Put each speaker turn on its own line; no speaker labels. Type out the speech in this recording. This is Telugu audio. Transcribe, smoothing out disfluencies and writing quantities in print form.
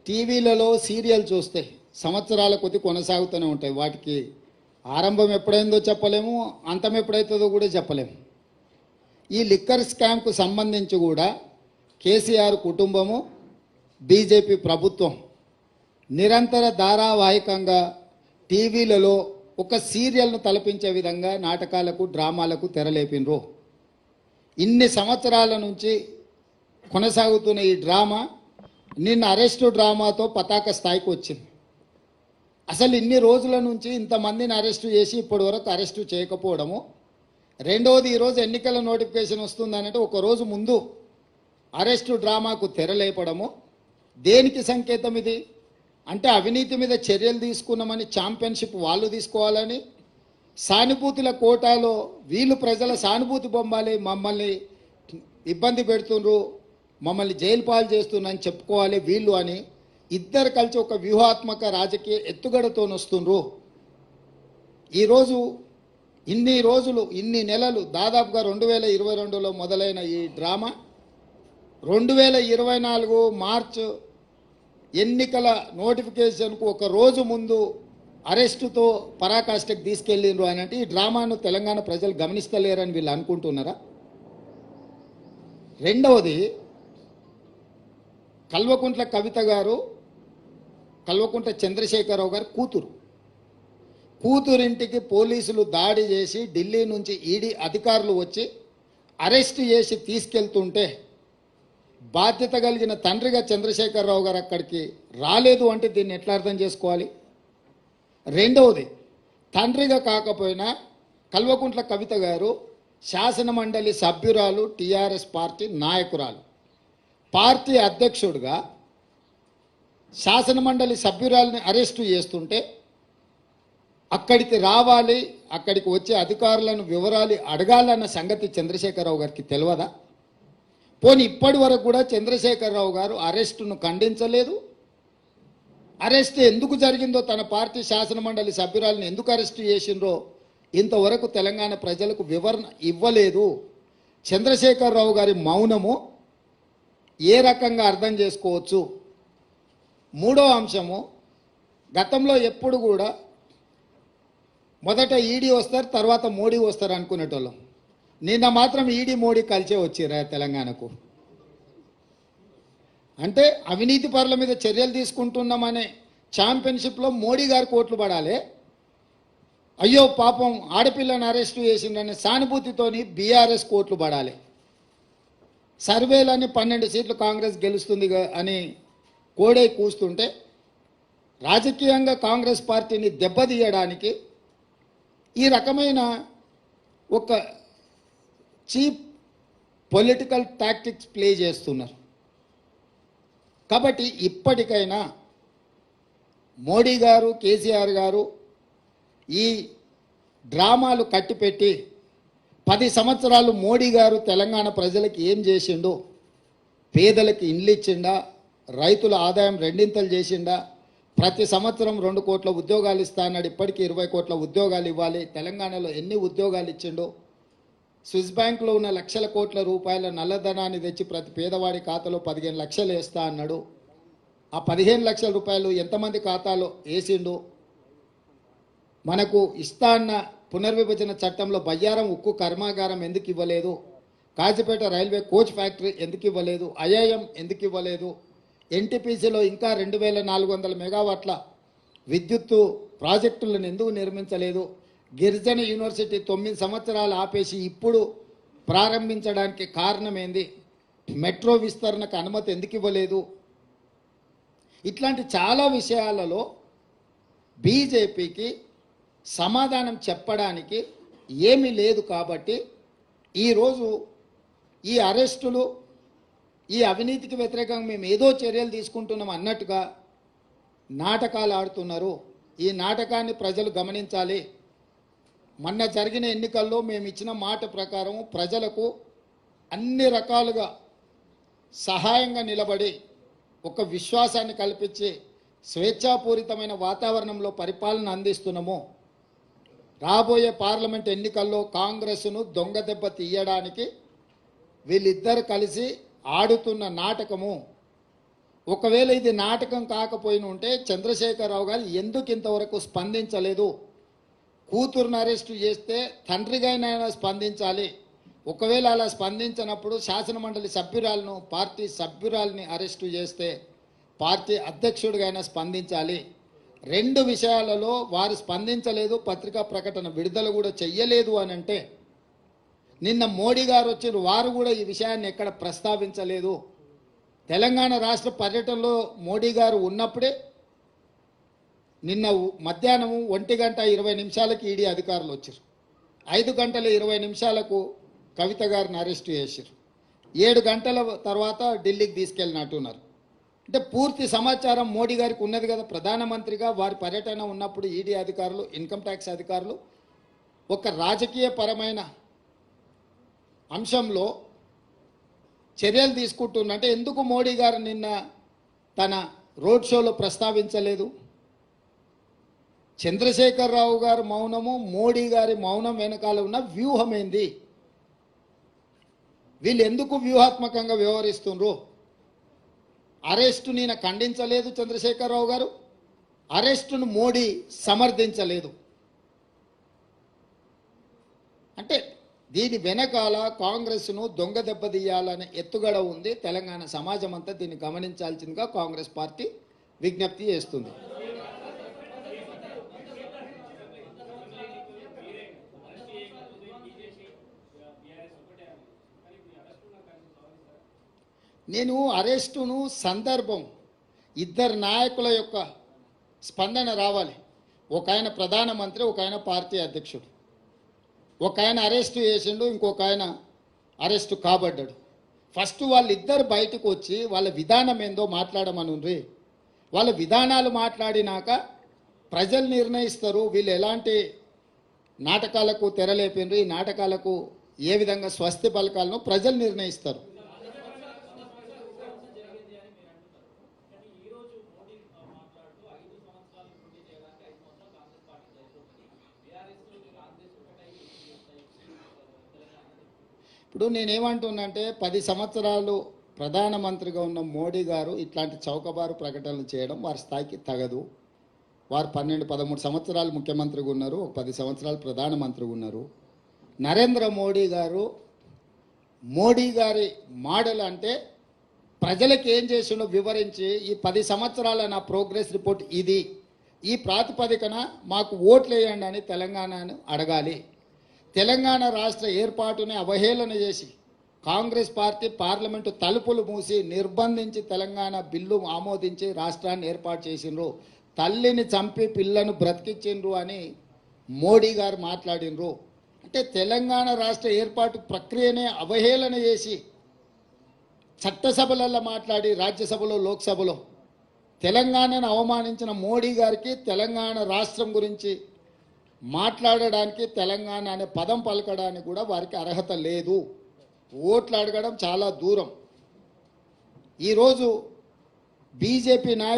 టీవీలలో సీరియల్ చూస్తే సంవత్సరాల కొద్ది కొనసాగుతూనే ఉంటాయి. వాటికి ఆరంభం ఎప్పుడైందో చెప్పలేము, అంతం ఎప్పుడైతుందో కూడా చెప్పలేము. ఈ లిక్కర్ స్కామ్కు సంబంధించి కూడా కేసీఆర్ కుటుంబము, బీజేపీ ప్రభుత్వం నిరంతర ధారావాహికంగా టీవీలలో ఒక సీరియల్ను తలపించే విధంగా నాటకాలకు, డ్రామాలకు తెరలేపినరు. ఇన్ని సంవత్సరాల నుంచి కొనసాగుతున్న ఈ డ్రామా నిన్న అరెస్టు డ్రామాతో పతాక స్థాయికి వచ్చింది. అసలు ఇన్ని రోజుల నుంచి ఇంతమందిని అరెస్టు చేసి ఇప్పటి వరకు అరెస్టు చేయకపోవడము, రెండవది ఈరోజు ఎన్నికల నోటిఫికేషన్ వస్తుందనంటే ఒకరోజు ముందు అరెస్టు డ్రామాకు తెరలేపడము దేనికి సంకేతం ఇది? అంటే అవినీతి మీద చర్యలు తీసుకున్నామని ఛాంపియన్షిప్ వాళ్ళు తీసుకోవాలని, సానుభూతుల కోటాలో వీళ్ళు ప్రజల సానుభూతి బొమ్మాలి, మమ్మల్ని ఇబ్బంది పెడుతుండ్రు, మమ్మల్ని జైలు పాలు చేస్తున్నారని చెప్పుకోవాలి వీళ్ళు అని ఇద్దరు కలిసి ఒక వ్యూహాత్మక రాజకీయ ఎత్తుగడతో వస్తుండ్రు. ఈరోజు ఇన్ని రోజులు, ఇన్ని నెలలు, దాదాపుగా 2022లో మొదలైన ఈ డ్రామా 2024 మార్చ్ ఎన్నికల నోటిఫికేషన్కు ఒక రోజు ముందు అరెస్టుతో పరాకాష్ఠకు తీసుకెళ్ళిండ్రు అని అంటే ఈ డ్రామాను తెలంగాణ ప్రజలు గమనిస్తలేరని వీళ్ళు అనుకుంటున్నారా? రెండవది, కల్వకుంట్ల కవిత గారు, కల్వకుంట్ల చంద్రశేఖరరావు గారు కూతురింటికి పోలీసులు దాడి చేసి ఢిల్లీ నుంచి ఈడీ అధికారులు వచ్చి అరెస్ట్ చేసి తీసుకెళ్తుంటే బాధ్యత కలిగిన తండ్రిగా చంద్రశేఖరరావు గారు అక్కడికి రాలేదు అంటే దీన్ని ఎట్లా అర్థం చేసుకోవాలి? రెండవది, తండ్రిగా కాకపోయినా కల్వకుంట్ల కవిత గారు శాసన మండలి సభ్యురాలు, టీఆర్ఎస్ పార్టీ నాయకురాలు, పార్టీ అధ్యక్షుడిగా శాసన మండలి సభ్యురాలని అరెస్టు చేస్తుంటే అక్కడికి రావాలి, అక్కడికి వచ్చే అధికారులను వివరాలు అడగాలన్న సంగతి చంద్రశేఖరరావు గారికి తెలియదా? పోనీ ఇప్పటి వరకు కూడా చంద్రశేఖరరావు గారు అరెస్టును ఖండించలేదు. అరెస్ట్ ఎందుకు జరిగిందో, తన పార్టీ శాసన మండలి సభ్యురాలను ఎందుకు అరెస్టు చేసిండ్రో ఇంతవరకు తెలంగాణ ప్రజలకు వివరణ ఇవ్వలేదు. చంద్రశేఖరరావు గారి మౌనము ఏ రకంగా అర్థం చేసుకోవచ్చు? మూడో అంశము, గతంలో ఎప్పుడు కూడా మొదట ఈడీ వస్తారు, తర్వాత మోడీ వస్తారు అనుకునేటోళ్ళం. నిన్న మాత్రం ఈడీ మోడీ కలిసే వచ్చిరా తెలంగాణకు. అంటే అవినీతి పరుల మీద చర్యలు తీసుకుంటున్నామనే ఛాంపియన్షిప్లో మోడీ గారు కోట్లు పడాలి, అయ్యో పాపం ఆడపిల్లని అరెస్టు చేసిండని సానుభూతితోని బీఆర్ఎస్ కోట్లు పడాలి. సర్వేలని 12 సీట్లు కాంగ్రెస్ గెలుస్తుంది అని కోడై కూస్తుంటే రాజకీయంగా కాంగ్రెస్ పార్టీని దెబ్బతీయడానికి ఈ రకమైన ఒక చీప్ పొలిటికల్ టాక్టిక్స్ ప్లే చేస్తున్నారు. కాబట్టి ఇప్పటికైనా మోడీ గారు, కేసీఆర్ గారు ఈ డ్రామాలు కట్టిపెట్టి 10 సంవత్సరాలు మోడీ గారు తెలంగాణ ప్రజలకు ఏం చేసిండో, పేదలకు ఇండ్లు ఇచ్చిండా, రైతుల ఆదాయం రెండింతలు చేసిండా, ప్రతి సంవత్సరం 2 కోట్ల ఉద్యోగాలు ఇస్తా అన్నాడు, ఇప్పటికీ 20 కోట్ల ఉద్యోగాలు ఇవ్వాలి, తెలంగాణలో ఎన్ని ఉద్యోగాలు ఇచ్చిండో, స్విస్ బ్యాంకులో ఉన్న లక్షల కోట్ల రూపాయల నల్లధనాన్ని తెచ్చి ప్రతి పేదవాడి ఖాతాలో 15 లక్షలు వేస్తా అన్నాడు. ఆ 15 లక్షల రూపాయలు ఎంతమంది ఖాతాలో వేసిండు? మనకు ఇస్తా అన్న పునర్విభజన చట్టంలో బయ్యారం ఉక్కు కర్మాగారం ఎందుకు ఇవ్వలేదు? కాజీపేట రైల్వే కోచ్ ఫ్యాక్టరీ ఎందుకు ఇవ్వలేదు? ఐఐఎం ఎందుకు ఇవ్వలేదు? ఎన్టీపీసీలో ఇంకా 2400 మెగావాట్ల విద్యుత్తు ప్రాజెక్టులను ఎందుకు నిర్మించలేదు? గిరిజన యూనివర్సిటీ 9 సంవత్సరాలు ఆపేసి ఇప్పుడు ప్రారంభించడానికి కారణం ఏంది? మెట్రో విస్తరణకు అనుమతి ఎందుకు ఇవ్వలేదు? ఇట్లాంటి చాలా విషయాలలో బీజేపీకి సమాధానం చెప్పడానికి ఏమీ లేదు. కాబట్టి ఈరోజు ఈ అరెస్టులు, ఈ అవినీతికి వ్యతిరేకంగా మేము ఏదో చర్యలు తీసుకుంటున్నాం అన్నట్టుగా నాటకాలు ఆడుతున్నారు. ఈ నాటకాన్ని ప్రజలు గమనించాలి. మొన్న జరిగిన ఎన్నికల్లో మేము ఇచ్చిన మాట ప్రకారం ప్రజలకు అన్ని రకాలుగా సహాయంగా నిలబడి ఒక విశ్వాసాన్ని కల్పించి స్వేచ్ఛాపూరితమైన వాతావరణంలో పరిపాలన అందిస్తున్నాము. రాబోయే పార్లమెంట్ ఎన్నికల్లో కాంగ్రెస్ను దొంగ దెబ్బ తీయడానికి వీళ్ళిద్దరు కలిసి ఆడుతున్న నాటకము ఒకవేళ ఇది నాటకం కాకపోయిన ఉంటే చంద్రశేఖరరావు గారు ఎందుకు ఇంతవరకు స్పందించలేదు? కూతురుని అరెస్టు చేస్తే తండ్రిగానైనా స్పందించాలి. ఒకవేళ అలా స్పందించినప్పుడు శాసనమండలి సభ్యురాలను, పార్టీ సభ్యురాలని అరెస్టు చేస్తే పార్టీ అధ్యక్షుడిగా స్పందించాలి. రెండు విషయాలలో వారు స్పందించలేదు, పత్రికా ప్రకటన విడుదల కూడా చెయ్యలేదు అని అంటే, నిన్న మోడీ గారు వచ్చిన వారు కూడా ఈ విషయాన్ని ఎక్కడ ప్రస్తావించలేదు. తెలంగాణ రాష్ట్ర పర్యటనలో మోడీ గారు ఉన్నప్పుడే నిన్న మధ్యాహ్నం 1:20 ఈడీ అధికారులు వచ్చారు. 5:20 కవిత గారిని అరెస్టు చేశారు. 7 గంటల తర్వాత ఢిల్లీకి తీసుకెళ్ళినట్టున్నారు. అంటే పూర్తి సమాచారం మోడీ గారికి ఉన్నది కదా. ప్రధానమంత్రిగా వారి పర్యటన ఉన్నప్పుడు ఈడీ అధికారులు, ఇన్కమ్ ట్యాక్స్ అధికారులు ఒక రాజకీయ పరమైన అంశంలో చర్యలు తీసుకుంటున్నంటే ఎందుకు మోడీ గారు నిన్న తన రోడ్ షోలో ప్రస్తావించలేదు? చంద్రశేఖరరావు గారి మౌనము, మోడీ గారి మౌనం వెనకాల ఉన్న వ్యూహం ఏంది? వీళ్ళు ఎందుకు వ్యూహాత్మకంగా వ్యవహరిస్తున్నారు? అరెస్టు నేను ఖండించలేదు చంద్రశేఖరరావు గారు, అరెస్టును మోడీ సమర్థించలేదు. అంటే దీని వెనకాల కాంగ్రెస్ను దొంగ దెబ్బతీయాలనే ఎత్తుగడ ఉంది. తెలంగాణ సమాజం అంతా దీన్ని గమనించాల్సిందిగా కాంగ్రెస్ పార్టీ విజ్ఞప్తి చేస్తుంది. నేను అరెస్టును సందర్భం, ఇద్దరు నాయకుల యొక్క స్పందన రావాలి. ఒక ఆయన ప్రధానమంత్రి, ఒక ఆయన పార్టీ అధ్యక్షుడు. ఒక ఆయన అరెస్టు చేసిండు, ఇంకొక ఆయన అరెస్టు కాబడ్డాడు. ఫస్ట్ వాళ్ళిద్దరు బయటకు వచ్చి వాళ్ళ విధానం ఏందో మాట్లాడమనుండ్రి. వాళ్ళ విధానాలు మాట్లాడినాక ప్రజలు నిర్ణయిస్తారు వీళ్ళు ఎలాంటి నాటకాలకు తెరలేపిండ్రు, ఈ నాటకాలకు ఏ విధంగా స్వస్తి పలకాలను ప్రజలు నిర్ణయిస్తారు. ఇప్పుడు నేనేమంటున్నానంటే 10 సంవత్సరాలు ప్రధానమంత్రిగా ఉన్న మోడీ గారు ఇట్లాంటి చౌకబారు ప్రకటనలు చేయడం వారి స్థాయికి తగదు. వారు 12-13 సంవత్సరాలు ముఖ్యమంత్రిగా ఉన్నారు, 10 సంవత్సరాలు ప్రధానమంత్రిగా ఉన్నారు. నరేంద్ర మోడీ గారు, మోడీ గారి మోడల్ అంటే ప్రజలకు ఏం చేసిండో వివరించి ఈ 10 సంవత్సరాల నా ప్రోగ్రెస్ రిపోర్ట్ ఇది, ఈ ప్రాతిపదికన మాకు ఓట్లు వేయండి అని తెలంగాణను అడగాలి. తెలంగాణ రాష్ట్ర ఏర్పాటుని అవహేళన చేసి కాంగ్రెస్ పార్టీ పార్లమెంటు తలుపులు మూసి నిర్బంధించి తెలంగాణ బిల్లు ఆమోదించి రాష్ట్రాన్ని ఏర్పాటు చేసిండ్రు. తల్లిని చంపి పిల్లను బ్రతికించిండ్రు అని మోడీ గారు మాట్లాడినరు. అంటే తెలంగాణ రాష్ట్ర ఏర్పాటు ప్రక్రియనే అవహేళన చేసి చట్టసభలలో మాట్లాడి రాజ్యసభలో, లోక్సభలో తెలంగాణను అవమానించిన మోడీ గారికి తెలంగాణ రాష్ట్రం గురించి మాట్లాడడానికి, తెలంగాణ అనే పదం పలకడానికి కూడా వారికి అర్హత లేదు. ఓట్లు అడగడం చాలా దూరం. ఈరోజు బీజేపీ నాయకులు